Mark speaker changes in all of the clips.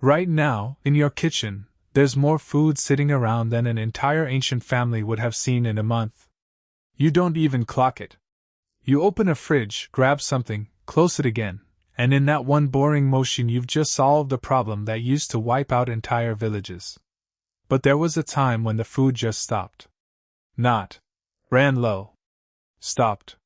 Speaker 1: Right now, in your kitchen, there's more food sitting around than an entire ancient family would have seen in a month. You don't even clock it. You open a fridge, grab something, close it again, and in that one boring motion you've just solved a problem that used to wipe out entire villages. But there was a time when the food just stopped. Not ran low. Stopped.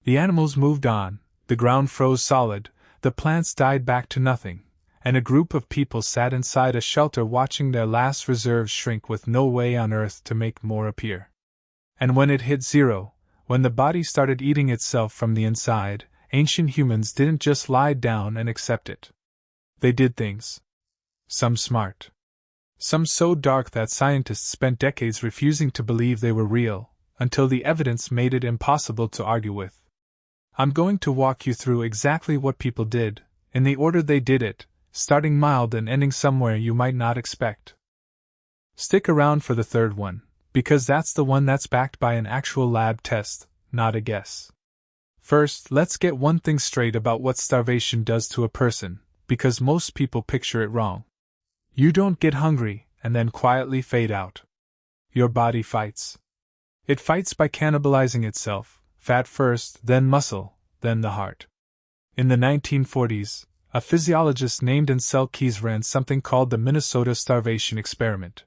Speaker 1: The animals moved on, the ground froze solid, the plants died back to nothing, and a group of people sat inside a shelter watching their last reserves shrink with no way on earth to make more appear. And when it hit zero, when the body started eating itself from the inside, ancient humans didn't just lie down and accept it. They did things. Some smart. Some so dark that scientists spent decades refusing to believe they were real, until the evidence made it impossible to argue with. I'm going to walk you through exactly what people did, in the order they did it, starting mild and ending somewhere you might not expect. Stick around for the third one, because that's the one that's backed by an actual lab test, not a guess. First, let's get one thing straight about what starvation does to a person, because most people picture it wrong. You don't get hungry and then quietly fade out. Your body fights. It fights by cannibalizing itself, fat first, then muscle, then the heart. In the 1940s, a physiologist named Ansel Keys ran something called the Minnesota Starvation Experiment.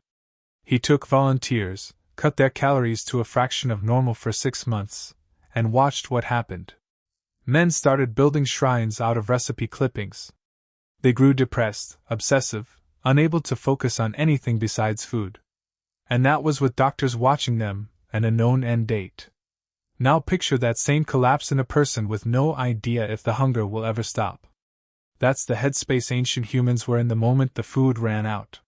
Speaker 1: He took volunteers, cut their calories to a fraction of normal for 6 months, and watched what happened. Men started building shrines out of recipe clippings. They grew depressed, obsessive, unable to focus on anything besides food. And that was with doctors watching them, and a known end date. Now picture that same collapse in a person with no idea if the hunger will ever stop. That's the headspace ancient humans were in the moment the food ran out.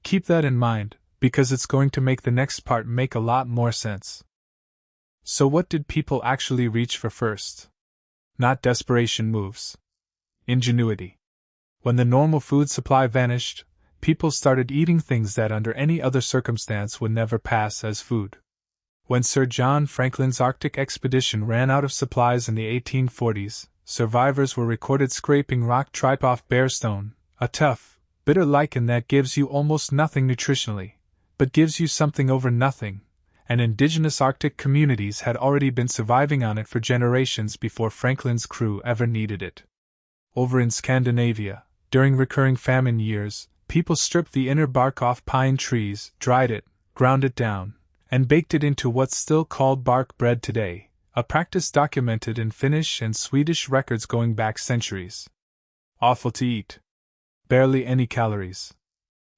Speaker 1: Keep that in mind, because it's going to make the next part make a lot more sense. So what did people actually reach for first? Not desperation moves. Ingenuity. When the normal food supply vanished, people started eating things that under any other circumstance would never pass as food. When Sir John Franklin's Arctic expedition ran out of supplies in the 1840s, survivors were recorded scraping rock tripe off bare stone, a tough, bitter lichen that gives you almost nothing nutritionally, but gives you something over nothing, and indigenous Arctic communities had already been surviving on it for generations before Franklin's crew ever needed it. Over in Scandinavia, during recurring famine years, people stripped the inner bark off pine trees, dried it, ground it down, and baked it into what's still called bark bread today, a practice documented in Finnish and Swedish records going back centuries. Awful to eat. Barely any calories.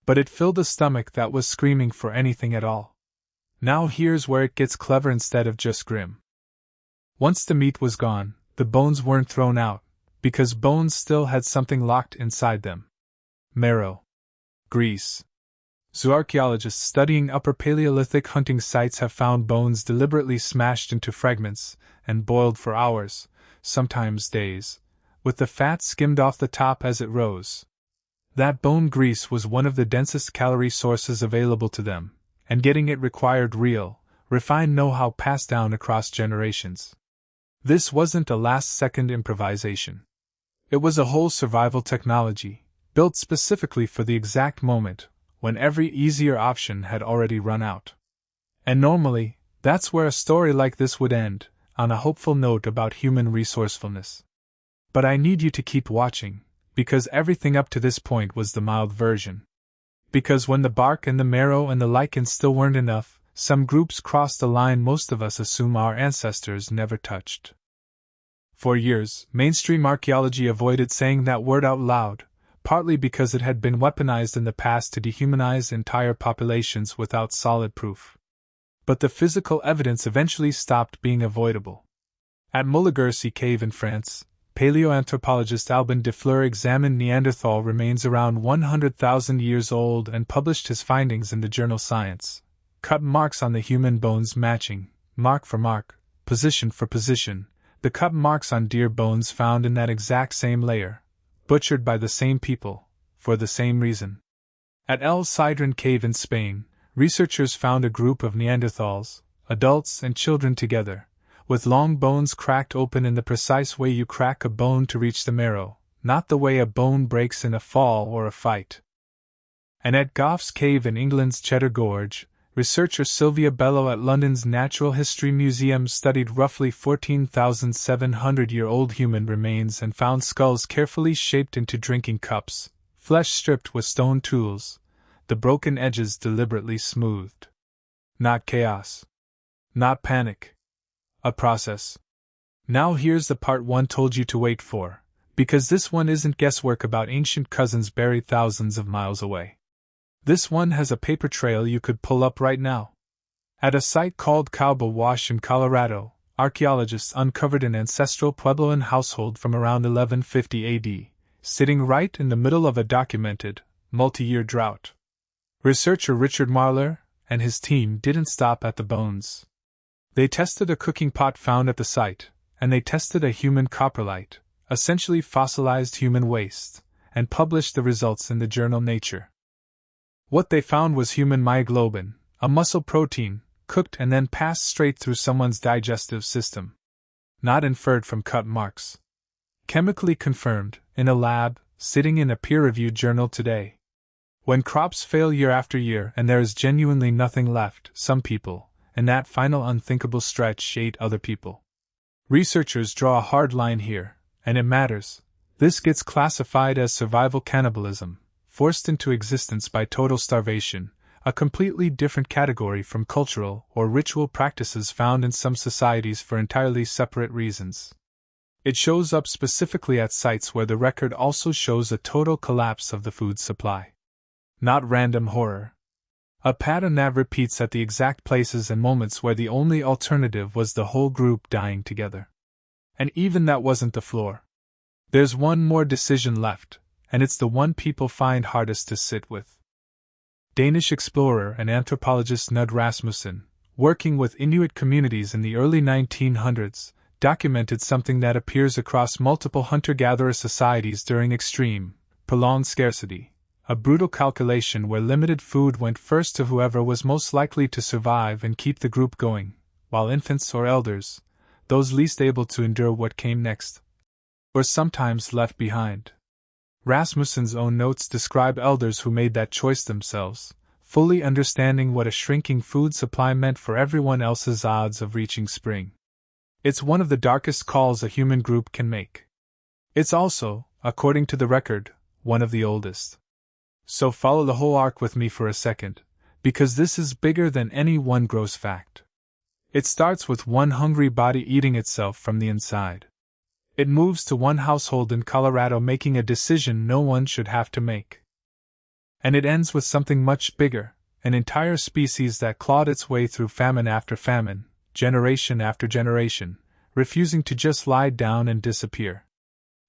Speaker 1: But it filled a stomach that was screaming for anything at all. Now here's where it gets clever instead of just grim. Once the meat was gone, the bones weren't thrown out, because bones still had something locked inside them. Marrow. Grease. Zooarchaeologists studying Upper Paleolithic hunting sites have found bones deliberately smashed into fragments and boiled for hours, sometimes days, with the fat skimmed off the top as it rose. That bone grease was one of the densest calorie sources available to them, and getting it required real, refined know-how passed down across generations. This wasn't a last-second improvisation. It was a whole survival technology, built specifically for the exact moment when every easier option had already run out. And normally, that's where a story like this would end, on a hopeful note about human resourcefulness. But I need you to keep watching, because everything up to this point was the mild version. Because when the bark and the marrow and the lichen still weren't enough, some groups crossed a line most of us assume our ancestors never touched. For years, mainstream archaeology avoided saying that word out loud, partly because it had been weaponized in the past to dehumanize entire populations without solid proof. But the physical evidence eventually stopped being avoidable. At Moulagursi Cave in France, paleoanthropologist Albin de Fleur examined Neanderthal remains around 100,000 years old and published his findings in the journal Science. Cut marks on the human bones matching, mark for mark, position for position, the cut marks on deer bones found in that exact same layer, butchered by the same people, for the same reason. At El Sidrán Cave in Spain, researchers found a group of Neanderthals, adults and children together, with long bones cracked open in the precise way you crack a bone to reach the marrow, not the way a bone breaks in a fall or a fight. And at Gough's Cave in England's Cheddar Gorge, researcher Sylvia Bellow at London's Natural History Museum studied roughly 14,700-year-old human remains and found skulls carefully shaped into drinking cups, flesh stripped with stone tools, the broken edges deliberately smoothed. Not chaos. Not panic. A process. Now here's the part one told you to wait for, because this one isn't guesswork about ancient cousins buried thousands of miles away. This one has a paper trail you could pull up right now. At a site called Cowbo Wash in Colorado, archaeologists uncovered an ancestral Puebloan household from around 1150 AD, sitting right in the middle of a documented, multi-year drought. Researcher Richard Marler and his team didn't stop at the bones. They tested a cooking pot found at the site, and they tested a human coprolite, essentially fossilized human waste, and published the results in the journal Nature. What they found was human myoglobin, a muscle protein, cooked and then passed straight through someone's digestive system. Not inferred from cut marks. Chemically confirmed, in a lab, sitting in a peer-reviewed journal today. When crops fail year after year and there is genuinely nothing left, some people, in that final unthinkable stretch, ate other people. Researchers draw a hard line here, and it matters. This gets classified as survival cannibalism, forced into existence by total starvation, a completely different category from cultural or ritual practices found in some societies for entirely separate reasons. It shows up specifically at sites where the record also shows a total collapse of the food supply. Not random horror. A pattern that repeats at the exact places and moments where the only alternative was the whole group dying together. And even that wasn't the floor. There's one more decision left, and it's the one people find hardest to sit with. Danish explorer and anthropologist Knud Rasmussen, working with Inuit communities in the early 1900s, documented something that appears across multiple hunter-gatherer societies during extreme, prolonged scarcity, a brutal calculation where limited food went first to whoever was most likely to survive and keep the group going, while infants or elders, those least able to endure what came next, were sometimes left behind. Rasmussen's own notes describe elders who made that choice themselves, fully understanding what a shrinking food supply meant for everyone else's odds of reaching spring. It's one of the darkest calls a human group can make. It's also, according to the record, one of the oldest. So follow the whole arc with me for a second, because this is bigger than any one gross fact. It starts with one hungry body eating itself from the inside. It moves to one household in Colorado making a decision no one should have to make. And it ends with something much bigger, an entire species that clawed its way through famine after famine, generation after generation, refusing to just lie down and disappear.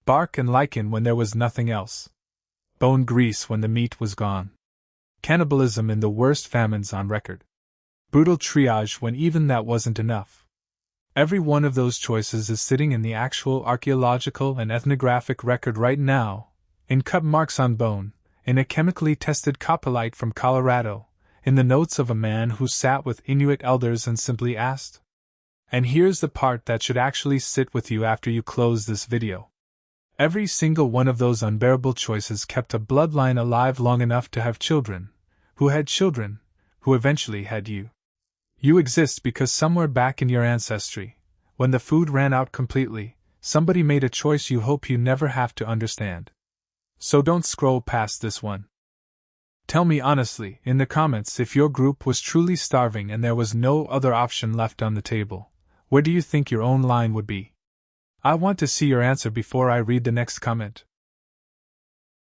Speaker 1: Bark and lichen when there was nothing else. Bone grease when the meat was gone. Cannibalism in the worst famines on record. Brutal triage when even that wasn't enough. Every one of those choices is sitting in the actual archaeological and ethnographic record right now, in cut marks on bone, in a chemically tested coprolite from Colorado, in the notes of a man who sat with Inuit elders and simply asked. And here's the part that should actually sit with you after you close this video. Every single one of those unbearable choices kept a bloodline alive long enough to have children, who eventually had you. You exist because somewhere back in your ancestry, when the food ran out completely, somebody made a choice you hope you never have to understand. So don't scroll past this one. Tell me honestly in the comments if your group was truly starving and there was no other option left on the table. Where do you think your own line would be? I want to see your answer before I read the next comment.